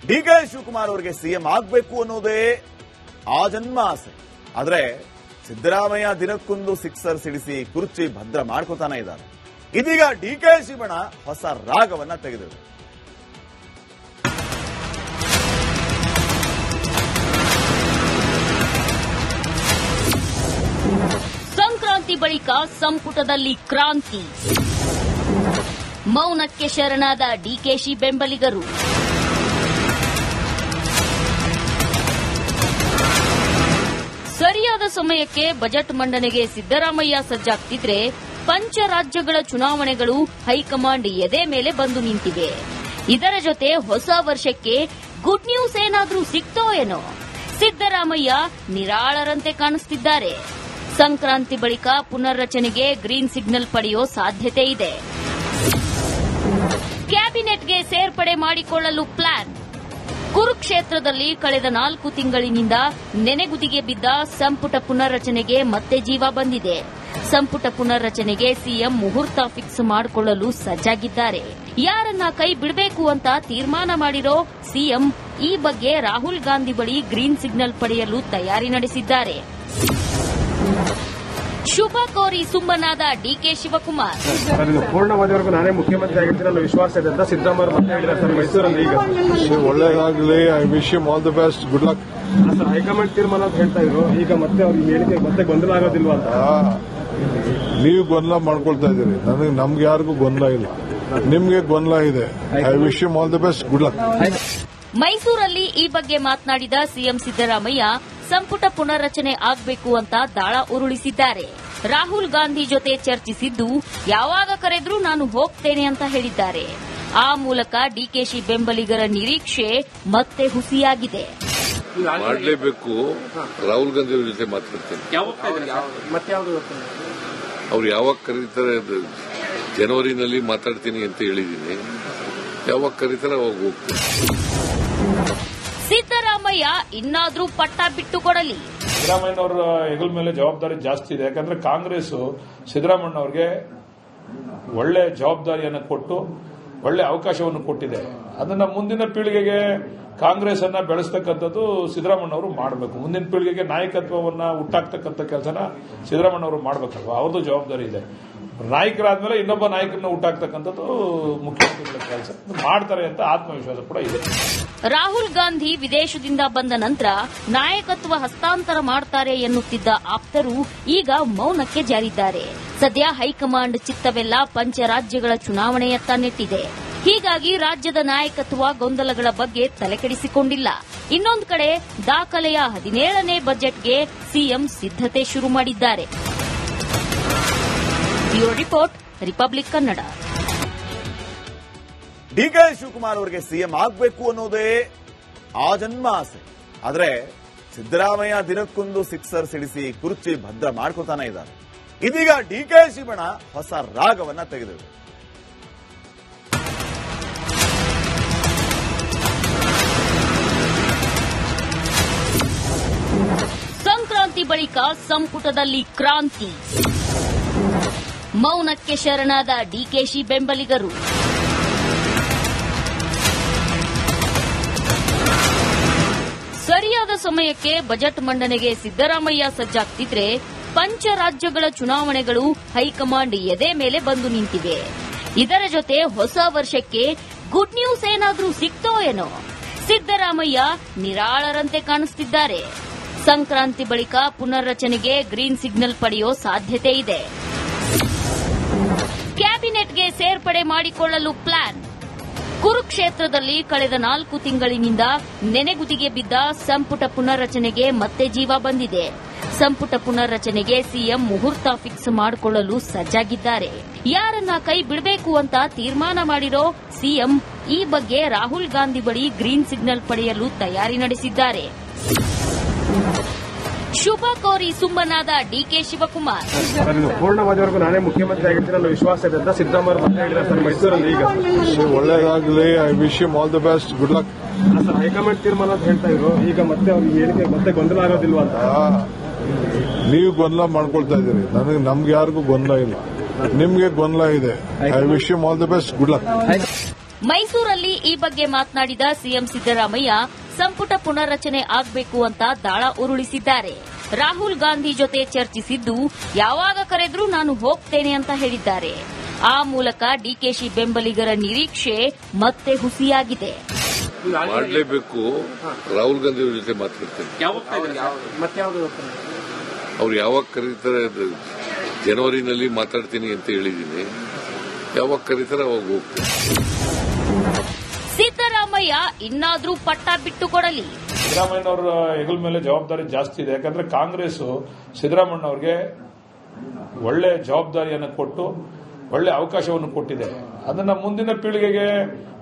DK Shivakumar ಅವರಿಗೆ CM ಆಗಬೇಕು ಅನ್ನೋದೇ ಆ ಜನ್ಮ ಆಸೆ. ಆದ್ರೆ ಸಿದ್ದರಾಮಯ್ಯ ದಿನಕ್ಕೊಂದು ಸಿಕ್ಸರ್ ಸಿಡಿಸಿ ಕುರ್ಚಿ ಭದ್ರ ಮಾಡ್ಕೋತಾನೆ ಇದ್ದಾರೆ. ಇದೀಗ ಡಿಕೆ ಶಿವಣ್ಣ ಹೊಸ ರಾಗವನ್ನ ತೆಗೆದರು. ಸಂಕ್ರಾಂತಿ ಬಳಿಕ ಸಂಪುಟದಲ್ಲಿ ಕ್ರಾಂತಿ, ಮೌನಕ್ಕೆ ಶರಣಾದ ಡಿಕೆಶಿ ಬೆಂಬಲಿಗರು. ಸರಿಯಾದ ಸಮಯಕ್ಕೆ ಬಜೆಟ್ ಮಂಡನೆಗೆ ಸಿದ್ದರಾಮಯ್ಯ ಸಜ್ಜಾಗ್ತಿದ್ರೆ ಪಂಚರಾಜ್ಯಗಳ ಚುನಾವಣೆಗಳು ಹೈಕಮಾಂಡ್ ಎದೆ ಮೇಲೆ ಬಂದು ನಿಂತಿವೆ. ಇದರ ಜೊತೆ ಹೊಸ ವರ್ಷಕ್ಕೆ ಗುಡ್ ನ್ಯೂಸ್ ಏನಾದ್ರೂ ಸಿಕ್ತೋ ಏನೋ, ಸಿದ್ದರಾಮಯ್ಯ ನಿರಾಳರಂತೆ ಕಾಣಿಸುತ್ತಿದ್ದಾರೆ. ಸಂಕ್ರಾಂತಿ ಬಳಿಕ ಪುನರ್ರಚನೆಗೆ ಗ್ರೀನ್ ಸಿಗ್ನಲ್ ಪಡೆಯೋ ಸಾಧ್ಯತೆ ಇದೆ. ಕ್ಯಾಬಿನೆಟ್ಗೆ ಸೇರ್ಪಡೆ ಮಾಡಿಕೊಳ್ಳಲು ಪ್ಲಾನ್. ಕುರುಕ್ಷೇತ್ರದಲ್ಲಿ ಕಳೆದ 4 ತಿಂಗಳಿನಿಂದ ನೆನೆಗುದಿಗೆ ಬಿದ್ದ ಸಂಪುಟ ಪುನರ್ರಚನೆಗೆ ಮತ್ತೆ ಜೀವ ಬಂದಿದೆ. ಸಂಪುಟ ಪುನರ್ರಚನೆಗೆ ಸಿಎಂ ಮುಹೂರ್ತ ಫಿಕ್ಸ್ ಮಾಡಿಕೊಳ್ಳಲು ಸಜ್ಜಾಗಿದ್ದಾರೆ. ಯಾರನ್ನ ಕೈ ಬಿಡಬೇಕು ಅಂತ ತೀರ್ಮಾನ ಮಾಡಿರೋ ಸಿಎಂ ಈ ಬಗ್ಗೆ ರಾಹುಲ್ ಗಾಂಧಿ ಬಳಿ ಗ್ರೀನ್ ಸಿಗ್ನಲ್ ಪಡೆಯಲು ತಯಾರಿ ನಡೆಸಿದ್ದಾರೆ. ಶುಭ ಕೋರಿ ಸುಮ್ಮನಾದ ಡಿಕೆ ಶಿವಕುಮಾರ್. ಪೂರ್ಣವಾದವರೆಗೂ ನಾನೇ ಮುಖ್ಯಮಂತ್ರಿ ಆಗಿರ್ತೀನಿ ಅನ್ನೋ ವಿಶ್ವಾಸ ಇದೆ ಅಂತ ಸಿದ್ದರಾಮಯ್ಯ ಮತ್ತೆ ಹೇಳಿದ್ದಾರೆ ಸರ್ ಮೈಸೂರಲ್ಲಿ. ಈಗ ಒಳ್ಳೆಯದಾಗಲಿ, I wish you all the best, good luck. Sir high command ತೀರ್ಮಾನ ಅಂತ ಹೇಳ್ತಾ ಇದ್ರು, ಈಗ ಮತ್ತೆ ಅವ್ರಿಗೆ ಹೇಳಿಕೆ ಮತ್ತೆ ಗೊಂದಲ ಆಗೋದಿಲ್ವಾ ಅಂತ. ನೀವು ಗೊಂದಲ ಮಾಡ್ಕೊಳ್ತಾ ಇದ್ದೀರಿ, ನಮ್ಗೆ ಯಾರಿಗೂ ಗೊಂದಲ ಇಲ್ಲ, ನಿಮ್ಗೆ ಗೊಂದಲ ಇದೆ. I wish you all the best, good luck. ಮೈಸೂರಲ್ಲಿ ಈ ಬಗ್ಗೆ ಮಾತನಾಡಿದ ಸಿಎಂ ಸಿದ್ದರಾಮಯ್ಯ ಸಂಪುಟ ಪುನರ್ರಚನೆ ಆಗಬೇಕು ಅಂತ ದಾಳ ಉರುಳಿಸಿದ್ದಾರೆ. ರಾಹುಲ್ ಗಾಂಧಿ ಜೊತೆ ಚರ್ಚಿಸಿದ್ದು, ಯಾವಾಗ ಕರೆದ್ರೂ ನಾನು ಹೋಗ್ತೇನೆ ಅಂತ ಹೇಳಿದ್ದಾರೆ. ಆ ಮೂಲಕ ಡಿಕೆಶಿ ಬೆಂಬಲಿಗರ ನಿರೀಕ್ಷೆ ಮತ್ತೆ ಹುಸಿಯಾಗಿದೆ. ಮಾಡಲೇಬೇಕು. ರಾಹುಲ್ ಗಾಂಧಿ ಅವರ ಜೊತೆ ಮಾತಾಡ್ತೇನೆ. ಅವ್ರು ಯಾವಾಗ ಕರೀತಾರೆ, ಜನವರಿನಲ್ಲಿ ಮಾತಾಡ್ತೀನಿ ಅಂತ ಹೇಳಿದ್ದೀನಿ. ಯಾವಾಗ ಕರೀತಾರೆ ಅವಾಗ ಹೋಗ್ತೀನಿ. ಸಿದ್ದರಾಮಯ್ಯ ಇನ್ನಾದ್ರೂ ಪಟ್ಟ ಬಿಟ್ಟು ಕೊಡಲಿ. ಸಿದ್ದರಾಮಯ್ಯನವರ ಹೆಗಲ ಮೇಲೆ ಜವಾಬ್ದಾರಿ ಜಾಸ್ತಿ ಇದೆ. ಯಾಕಂದ್ರೆ ಕಾಂಗ್ರೆಸ್ ಸಿದ್ದರಾಮಯ್ಯನವರಿಗೆ ಒಳ್ಳೆ ಜವಾಬ್ದಾರಿಯನ್ನು ಕೊಟ್ಟು ಒಳ್ಳೆ ಅವಕಾಶವನ್ನು ಕೊಟ್ಟಿದೆ. ಅದನ್ನ ಮುಂದಿನ ಪೀಳಿಗೆಗೆ ಕಾಂಗ್ರೆಸ್ ಅನ್ನ ಬೆಳೆಸ್ತಕ್ಕಂಥದ್ದು ಸಿದ್ದರಾಮಯ್ಯನವರು ಮಾಡಬೇಕು. ಮುಂದಿನ ಪೀಳಿಗೆಗೆ ನಾಯಕತ್ವವನ್ನ ಹುಟ್ಟಾಕ್ತಕ್ಕಂಥ ಕೆಲಸನ ಸಿದ್ದರಾಮಯ್ಯನವರು ಮಾಡಬೇಕಲ್ವಾ, ಅವ್ರದ್ದು ಜವಾಬ್ದಾರಿ ಇದೆ. ನಾಯಕರಾದ್ಮೇಲೆ ಇನ್ನೊಬ್ಬ ನಾಯಕರನ್ನ ಹುಟ್ಟಾಕ್ತಕ್ಕಂಥದ್ದು ಮುಖ್ಯಮಂತ್ರಿಗಳ ಕೆಲಸ ಮಾಡ್ತಾರೆ ಅಂತ ಆತ್ಮವಿಶ್ವಾಸ ಕೂಡ ಇದೆ. ರಾಹುಲ್ ಗಾಂಧಿ ವಿದೇಶದಿಂದ ಬಂದ ನಂತರ ನಾಯಕತ್ವ ಹಸ್ತಾಂತರ ಮಾಡ್ತಾರೆ ಎನ್ನುತ್ತಿದ್ದ ಆಪ್ತರು ಈಗ ಮೌನಕ್ಕೆ ಜಾರಿದ್ದಾರೆ. ಸದ್ಯ ಹೈಕಮಾಂಡ್ ಚಿತ್ತವೆಲ್ಲ ಪಂಚರಾಜ್ಯಗಳ ಚುನಾವಣೆಯತ್ತ ನೆಟ್ಟಿದೆ. ಹೀಗಾಗಿ ರಾಜ್ಯದ ನಾಯಕತ್ವ ಗೊಂದಲಗಳ ಬಗ್ಗೆ ತಲೆಕೆಡಿಸಿಕೊಂಡಿಲ್ಲ. ಇನ್ನೊಂದು ಕಡೆ ದಾಖಲೆಯ 17ನೇ ಬಜೆಟ್ಗೆ ಸಿಎಂ ಸಿದ್ದತೆ ಶುರು ಮಾಡಿದ್ದಾರೆ. Bureau report, Republic Kannada. DK Shivakumar ಅವರಿಗೆ ಸಿಎಂ ಆಗಬೇಕು ಅನ್ನೋದೇ ಆ ಜನ್ಮ ಆಸೆ. ಆದ್ರೆ ಸಿದ್ದರಾಮಯ್ಯ ದಿನಕ್ಕೊಂದು ಸಿಕ್ಸರ್ ಸಿಡಿಸಿ ಕುರ್ಚಿ ಭದ್ರ ಮಾಡ್ಕೋತಾನೆ ಇದ್ದಾರೆ. ಇದೀಗ ಡಿಕೆ ಶಿವಣ್ಣ ಹೊಸ ರಾಗವನ್ನ ತೆಗೆದರು. ಸಂಕ್ರಾಂತಿ ಬಳಿಕ ಸಂಪುಟದಲ್ಲಿ ಕ್ರಾಂತಿ, ಮೌನಕ್ಕೆ ಶರಣಾದ ಡಿಕೆಶಿ ಬೆಂಬಲಿಗರು. ಸರಿಯಾದ ಸಮಯಕ್ಕೆ ಬಜೆಟ್ ಮಂಡನೆಗೆ ಸಿದ್ದರಾಮಯ್ಯ ಸಜ್ಜಾಗ್ತಿದ್ರೆ ಪಂಚರಾಜ್ಯಗಳ ಚುನಾವಣೆಗಳು ಹೈಕಮಾಂಡ್ ಎದೆ ಮೇಲೆ ಬಂದು ನಿಂತಿವೆ. ಇದರ ಜೊತೆ ಹೊಸ ವರ್ಷಕ್ಕೆ ಗುಡ್ ನ್ಯೂಸ್ ಏನಾದ್ರೂ ಸಿಕ್ತೋ ಏನೋ, ಸಿದ್ದರಾಮಯ್ಯ ನಿರಾಳರಂತೆ ಕಾಣಿಸುತ್ತಿದ್ದಾರೆ. ಸಂಕ್ರಾಂತಿ ಬಳಿಕ ಪುನರ್ರಚನೆಗೆ ಗ್ರೀನ್ ಸಿಗ್ನಲ್ ಪಡೆಯೋ ಸಾಧ್ಯತೆ ಇದೆ. ಕ್ಯಾಬಿನೆಟ್ಗೆ ಸೇರ್ಪಡೆ ಮಾಡಿಕೊಳ್ಳಲು ಪ್ಲಾನ್. ಕುರುಕ್ಷೇತ್ರದಲ್ಲಿ ಕಳೆದ 4 ತಿಂಗಳಿನಿಂದ ನೆನೆಗುದಿಗೆ ಬಿದ್ದ ಸಂಪುಟ ಪುನರ್ರಚನೆಗೆ ಮತ್ತೆ ಜೀವ ಬಂದಿದೆ. ಸಂಪುಟ ಪುನರ್ರಚನೆಗೆ ಸಿಎಂ ಮುಹೂರ್ತ ಫಿಕ್ಸ್ ಮಾಡಿಕೊಳ್ಳಲು ಸಜ್ಜಾಗಿದ್ದಾರೆ. ಯಾರನ್ನ ಕೈ ಬಿಡಬೇಕು ಅಂತ ತೀರ್ಮಾನ ಮಾಡಿರೋ ಸಿಎಂ ಈ ಬಗ್ಗೆ ರಾಹುಲ್ ಗಾಂಧಿ ಬಳಿ ಗ್ರೀನ್ ಸಿಗ್ನಲ್ ಪಡೆಯಲು ತಯಾರಿ ನಡೆಸಿದ್ದಾರೆ. ಶುಭ ಕೋರಿ ಸುಮ್ಮನಾದ ಡಿಕೆ ಶಿವಕುಮಾರ್. ಪೂರ್ಣವಾದವರೆಗೂ ನಾನೇ ಮುಖ್ಯಮಂತ್ರಿ ಆಗಿರ್ತೀನಿ ಅನ್ನೋ ವಿಶ್ವಾಸ ಇದೆ ಅಂತ ಸಿದ್ದರಾಮಯ್ಯ ಮತ್ತೆ ಹೇಳಿದ್ದಾರೆ ಸರ್ ಮೈಸೂರಲ್ಲಿ. ಈಗ ಒಳ್ಳೆಯದಾಗಲಿ, I wish you all the best, good luck. Sir high command ತೀರ್ಮಾನ ಅಂತ ಹೇಳ್ತಾ ಇದ್ರು, ಈಗ ಮತ್ತೆ ಅವ್ರಿಗೆ ಹೇಳಿಕೆ ಮತ್ತೆ ಗೊಂದಲ ಆಗೋದಿಲ್ವಾ ಅಂತ. ನೀವು ಗೊಂದಲ ಮಾಡ್ಕೊಳ್ತಾ ಇದ್ದೀರಿ, ನಮ್ಗೆ ಯಾರಿಗೂ ಗೊಂದಲ ಇಲ್ಲ, ನಿಮ್ಗೆ ಗೊಂದಲ ಇದೆ. I wish you all the best, good luck. ಮೈಸೂರಲ್ಲಿ ಈ ಬಗ್ಗೆ ಮಾತನಾಡಿದ ಸಿಎಂ ಸಿದ್ದರಾಮಯ್ಯ ಸಂಪುಟ ಪುನರ್ರಚನೆ ಆಗಬೇಕು ಅಂತ ದಾಳ ಉರುಳಿಸಿದ್ದಾರೆ. ರಾಹುಲ್ ಗಾಂಧಿ ಜೊತೆ ಚರ್ಚಿಸಿದ್ದು, ಯಾವಾಗ ಕರೆದ್ರೂ ನಾನು ಹೋಗ್ತೇನೆ ಅಂತ ಹೇಳಿದ್ದಾರೆ. ಆ ಮೂಲಕ ಡಿಕೆಶಿ ಬೆಂಬಲಿಗರ ನಿರೀಕ್ಷೆ ಮತ್ತೆ ಹುಸಿಯಾಗಿದೆ. ಮಾಡಲೇಬೇಕು. ರಾಹುಲ್ ಗಾಂಧಿ ಅವ್ರ ಜೊತೆ ಮಾತಾಡ್ತೇನೆ. ಅವ್ರು ಯಾವಾಗ ಕರೀತಾರೆ, ಜನವರಿನಲ್ಲಿ ಮಾತಾಡ್ತೀನಿ ಅಂತ ಹೇಳಿದ್ದೀನಿ. ಯಾವಾಗ ಕರೀತಾರೆ ಅವಾಗ ಹೋಗ್ತೀನಿ. ಸಿದ್ದರಾಮಯ್ಯ ಇನ್ನಾದ್ರೂ ಪಟ್ಟ ಬಿಟ್ಟು ಕೊಡಲಿ. ಸಿದ್ದರಾಮಯ್ಯನವರ ಹೆಗಲ ಮೇಲೆ ಜವಾಬ್ದಾರಿ ಜಾಸ್ತಿ ಇದೆ. ಯಾಕಂದ್ರೆ ಕಾಂಗ್ರೆಸ್ ಸಿದ್ದರಾಮಯ್ಯ ಅವರಿಗೆ ಒಳ್ಳೆ ಜವಾಬ್ದಾರಿಯನ್ನು ಕೊಟ್ಟು ಒಳ್ಳೆ ಅವಕಾಶವನ್ನು ಕೊಟ್ಟಿದೆ. ಅದನ್ನ ಮುಂದಿನ ಪೀಳಿಗೆಗೆ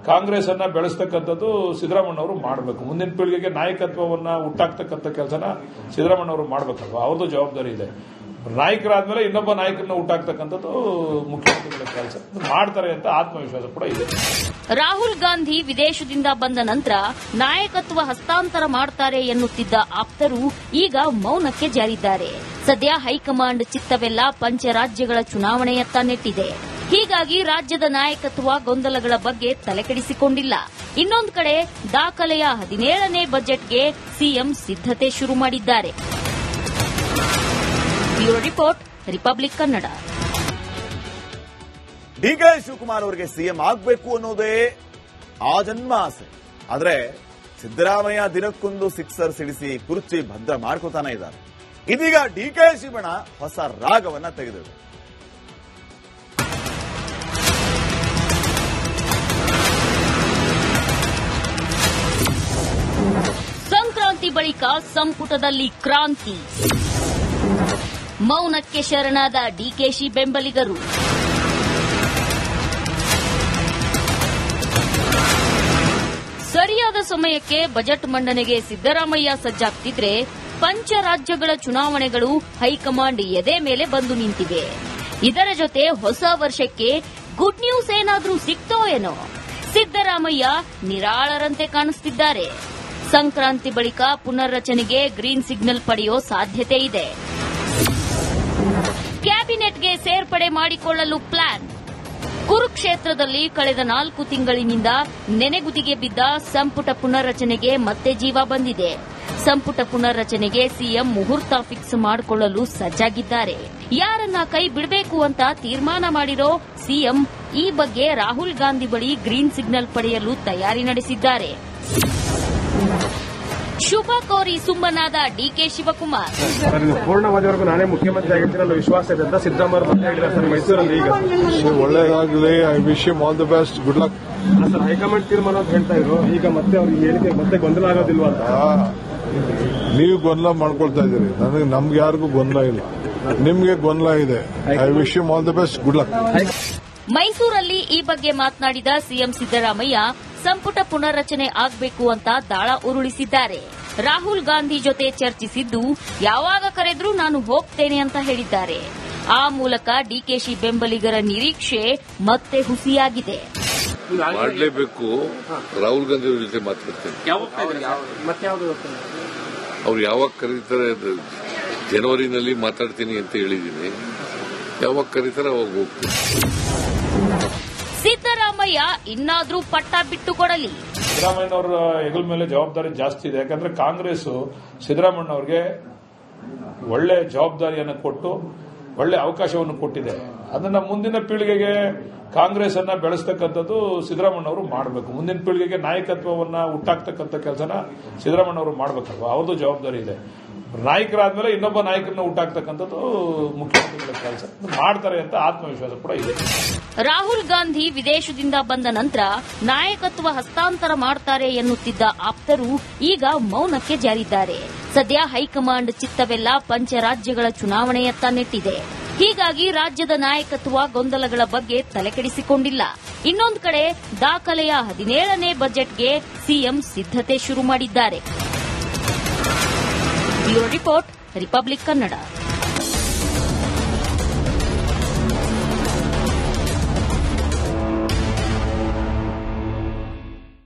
ಕಾಂಗ್ರೆಸ್ ಅನ್ನ ಬೆಳೆಸ್ತಕ್ಕಂಥದ್ದು ಸಿದ್ದರಾಮಯ್ಯ ಅವರು ಮಾಡಬೇಕು. ಮುಂದಿನ ಪೀಳಿಗೆಗೆ ನಾಯಕತ್ವವನ್ನ ಹುಟ್ಟಾಕ್ತಕ್ಕಂಥ ಕೆಲಸನ ಸಿದ್ದರಾಮಯ್ಯ ಅವರು ಮಾಡಬೇಕಲ್ವಾ, ಅವ್ರದ್ದು ಜವಾಬ್ದಾರಿ ಇದೆ. ನಾಯಕರಾದ್ಮೇಲೆ ಇನ್ನೊಬ್ಬ ನಾಯಕರನ್ನ ಹುಟ್ಟಾಕ್ತಕ್ಕಂಥದ್ದು ಮುಖ್ಯಮಂತ್ರಿಗಳ ಕೆಲಸ ಮಾಡ್ತಾರೆ ಅಂತ ಆತ್ಮವಿಶ್ವಾಸ ಕೂಡ ಇದೆ. ರಾಹುಲ್ ಗಾಂಧಿ ವಿದೇಶದಿಂದ ಬಂದ ನಂತರ ನಾಯಕತ್ವ ಹಸ್ತಾಂತರ ಮಾಡ್ತಾರೆ ಎನ್ನುತ್ತಿದ್ದ ಆಪ್ತರು ಈಗ ಮೌನಕ್ಕೆ ಜಾರಿದ್ದಾರೆ. ಸದ್ಯ ಹೈಕಮಾಂಡ್ ಚಿತ್ತವೆಲ್ಲ ಪಂಚರಾಜ್ಯಗಳ ಚುನಾವಣೆಯತ್ತ ನೆಟ್ಟಿದೆ. ಹೀಗಾಗಿ ರಾಜ್ಯದ ನಾಯಕತ್ವ ಗೊಂದಲಗಳ ಬಗ್ಗೆ ತಲೆಕೆಡಿಸಿಕೊಂಡಿಲ್ಲ. ಇನ್ನೊಂದು ಕಡೆ ದಾಖಲೆಯ 17ನೇ ಬಜೆಟ್ಗೆ ಸಿಎಂ ಸಿದ್ದತೆ ಶುರು ಮಾಡಿದ್ದಾರೆ. Bureau report, Republic Kannada. DK Shivakumar ಅವರಿಗೆ ಸಿಎಂ ಆಗಬೇಕು ಅನ್ನೋದೇ ಆ ಜನ್ಮ ಆಸೆ. ಆದ್ರೆ ಸಿದ್ದರಾಮಯ್ಯ ದಿನಕ್ಕೊಂದು ಸಿಕ್ಸರ್ ಸಿಡಿಸಿ ಕುರ್ಚಿ ಭದ್ರ ಮಾಡ್ಕೋತಾನೆ ಇದ್ದಾರೆ. ಇದೀಗ ಡಿಕೆಶಿ ಬಣ ಹೊಸ ರಾಗವನ್ನ ತೆಗೆದಿದೆ. ಸಂಕ್ರಾಂತಿ ಬಳಿಕ ಸಂಪುಟದಲ್ಲಿ ಕ್ರಾಂತಿ. ಮೌನಕ್ಕೆ ಶರಣಾದ ಡಿಕೆಶಿ ಬೆಂಬಲಿಗರು. ಸರಿಯಾದ ಸಮಯಕ್ಕೆ ಬಜೆಟ್ ಮಂಡನೆಗೆ ಸಿದ್ದರಾಮಯ್ಯ ಸಜ್ಜಾಗ್ತಿದ್ರೆ ಪಂಚರಾಜ್ಯಗಳ ಚುನಾವಣೆಗಳು ಹೈಕಮಾಂಡ್ ಎದೆ ಮೇಲೆ ಬಂದು ನಿಂತಿವೆ. ಇದರ ಜೊತೆ ಹೊಸ ವರ್ಷಕ್ಕೆ ಗುಡ್ ನ್ಯೂಸ್ ಏನಾದ್ರೂ ಸಿಕ್ತೋ ಏನೋ. ಸಿದ್ದರಾಮಯ್ಯ ನಿರಾಳರಂತೆ ಕಾಣಿಸುತ್ತಿದ್ದಾರೆ. ಸಂಕ್ರಾಂತಿ ಬಳಿಕ ಪುನರ್ರಚನೆಗೆ ಗ್ರೀನ್ ಸಿಗ್ನಲ್ ಪಡೆಯೋ ಸಾಧ್ಯತೆ ಇದೆ. ಕ್ಯಾಬಿನೆಟ್ಗೆ ಸೇರ್ಪಡೆ ಮಾಡಿಕೊಳ್ಳಲು ಪ್ಲಾನ್. ಕುರುಕ್ಷೇತ್ರದಲ್ಲಿ ಕಳೆದ 4 ತಿಂಗಳಿನಿಂದ ನೆನೆಗುದಿಗೆ ಬಿದ್ದ ಸಂಪುಟ ಪುನರ್ರಚನೆಗೆ ಮತ್ತೆ ಜೀವ ಬಂದಿದೆ. ಸಂಪುಟ ಪುನರ್ರಚನೆಗೆ ಸಿಎಂ ಮುಹೂರ್ತ ಫಿಕ್ಸ್ ಮಾಡಿಕೊಳ್ಳಲು ಸಜ್ಜಾಗಿದ್ದಾರೆ. ಯಾರನ್ನ ಕೈ ಬಿಡಬೇಕು ಅಂತ ತೀರ್ಮಾನ ಮಾಡಿರೋ ಸಿಎಂ ಈ ಬಗ್ಗೆ ರಾಹುಲ್ ಗಾಂಧಿ ಬಳಿ ಗ್ರೀನ್ ಸಿಗ್ನಲ್ ಪಡೆಯಲು ತಯಾರಿ ನಡೆಸಿದ್ದಾರೆ. ಶುಭ ಕೋರಿ ಸುಮ್ಮನಾದ ಡಿಕೆ ಶಿವಕುಮಾರ್. ಸರ್, ಇದು ಪೂರ್ಣವಾದವರೆಗೂ ನಾನೇ ಮುಖ್ಯಮಂತ್ರಿ ಆಗಿರ್ತೀನಿ ಅನ್ನೋ ವಿಶ್ವಾಸ ಇದೆ ಅಂತ ಸಿದ್ದರಾಮಯ್ಯ ಮತ್ತೆ ಹೇಳಿದ್ದಾರೆ ಸರ್ ಮೈಸೂರಲ್ಲಿ. ಈಗ ಒಳ್ಳೇದಾಗಲಿ. I wish you all the best. Good luck. Sir, high command ತೀರ್ಮಾನ ಅಂತ ಹೇಳ್ತಾ ಇದ್ರು. ಈಗ ಮತ್ತೆ ಅವ್ರಿಗೆ ಹೇಳಿಕೆ ಮತ್ತೆ ಗೊಂದಲ ಆಗೋದಿಲ್ವಾ ಅಂತ. ನೀವು ಗೊಂದಲ ಮಾಡ್ಕೊಳ್ತಾ ಇದ್ದೀರಿ. ನಮ್ಗೆ ಯಾರಿಗೂ ಗೊಂದಲ ಇಲ್ಲ. ನಿಮ್ಗೆ ಗೊಂದಲ ಇದೆ. I wish you all the best. Good luck. ಮೈಸೂರಲ್ಲಿ ಈ ಬಗ್ಗೆ ಮಾತನಾಡಿದ ಸಿಎಂ ಸಿದ್ದರಾಮಯ್ಯ ಸಂಪುಟ ಪುನರ್ರಚನೆ ಆಗಬೇಕು ಅಂತ ದಾಳ ಉರುಳಿಸಿದ್ದಾರೆ. ರಾಹುಲ್ ಗಾಂಧಿ ಜೊತೆ ಚರ್ಚಿಸಿದ್ದು, ಯಾವಾಗ ಕರೆದ್ರೂ ನಾನು ಹೋಗ್ತೇನೆ ಅಂತ ಹೇಳಿದ್ದಾರೆ. ಆ ಮೂಲಕ ಡಿಕೆಶಿ ಬೆಂಬಲಿಗರ ನಿರೀಕ್ಷೆ ಮತ್ತೆ ಹುಸಿಯಾಗಿದೆ. ಮಾಡಲೇಬೇಕು. ರಾಹುಲ್ ಗಾಂಧಿ ಅವ್ರ ಜೊತೆ ಮಾತಾಡ್ತೇನೆ. ಅವ್ರು ಯಾವಾಗ ಕರೀತಾರೆ, ಜನವರಿನಲ್ಲಿ ಮಾತಾಡ್ತೀನಿ ಅಂತ ಹೇಳಿದ್ದೀನಿ. ಯಾವಾಗ ಕರೀತಾರೆ ಅವಾಗ ಹೋಗ್ತೀನಿ. ಸಿದ್ದರಾಮಯ್ಯ ಇನ್ನಾದ್ರೂ ಪಟ್ಟ ಬಿಟ್ಟು ಕೊಡಲಿ. ಸಿದ್ದರಾಮಯ್ಯನವರ ಹೆಗಲ ಮೇಲೆ ಜವಾಬ್ದಾರಿ ಜಾಸ್ತಿ ಇದೆ. ಯಾಕಂದ್ರೆ ಕಾಂಗ್ರೆಸ್ ಸಿದ್ದರಾಮಯ್ಯ ಅವರಿಗೆ ಒಳ್ಳೆ ಜವಾಬ್ದಾರಿಯನ್ನು ಕೊಟ್ಟು ಒಳ್ಳೆ ಅವಕಾಶವನ್ನು ಕೊಟ್ಟಿದೆ. ಅದನ್ನ ಮುಂದಿನ ಪೀಳಿಗೆಗೆ ಕಾಂಗ್ರೆಸ್ ಅನ್ನ ಬೆಳೆಸ್ತಕ್ಕಂಥದ್ದು ಸಿದ್ದರಾಮಯ್ಯ ಅವರು ಮಾಡಬೇಕು. ಮುಂದಿನ ಪೀಳಿಗೆಗೆ ನಾಯಕತ್ವವನ್ನ ಹುಟ್ಟಾಕ್ತಕ್ಕಂಥ ಕೆಲಸನ ಸಿದ್ದರಾಮಯ್ಯ ಅವರು ಮಾಡಬೇಕಲ್ವಾ, ಅವ್ರದ್ದು ಜವಾಬ್ದಾರಿ ಇದೆ. ನಾಯಕರಾದ್ಮೇಲೆ ಇನ್ನೊಬ್ಬ ನಾಯಕರನ್ನ ಹುಟ್ಟಾಕ್ತಕ್ಕಂಥದ್ದು ಮುಖ್ಯಮಂತ್ರಿಗಳ ಕೆಲಸ ಮಾಡ್ತಾರೆ ಅಂತ ಆತ್ಮವಿಶ್ವಾಸ ಕೂಡ ಇದೆ. ರಾಹುಲ್ ಗಾಂಧಿ ವಿದೇಶದಿಂದ ಬಂದ ನಂತರ ನಾಯಕತ್ವ ಹಸ್ತಾಂತರ ಮಾಡ್ತಾರೆ ಎನ್ನುತ್ತಿದ್ದ ಆಪ್ತರು ಈಗ ಮೌನಕ್ಕೆ ಜಾರಿದ್ದಾರೆ. ಸದ್ಯ ಹೈಕಮಾಂಡ್ ಚಿತ್ತವೆಲ್ಲ ಪಂಚರಾಜ್ಯಗಳ ಚುನಾವಣೆಯತ್ತ ನೆಟ್ಟಿದೆ. ಹೀಗಾಗಿ ರಾಜ್ಯದ ನಾಯಕತ್ವ ಗೊಂದಲಗಳ ಬಗ್ಗೆ ತಲೆಕೆಡಿಸಿಕೊಂಡಿಲ್ಲ. ಇನ್ನೊಂದು ಕಡೆ ದಾಖಲೆಯ 17ನೇ ಬಜೆಟ್ಗೆ ಸಿಎಂ ಸಿದ್ದತೆ ಶುರು ಮಾಡಿದ್ದಾರೆ. Bureau report, Republic Kannada.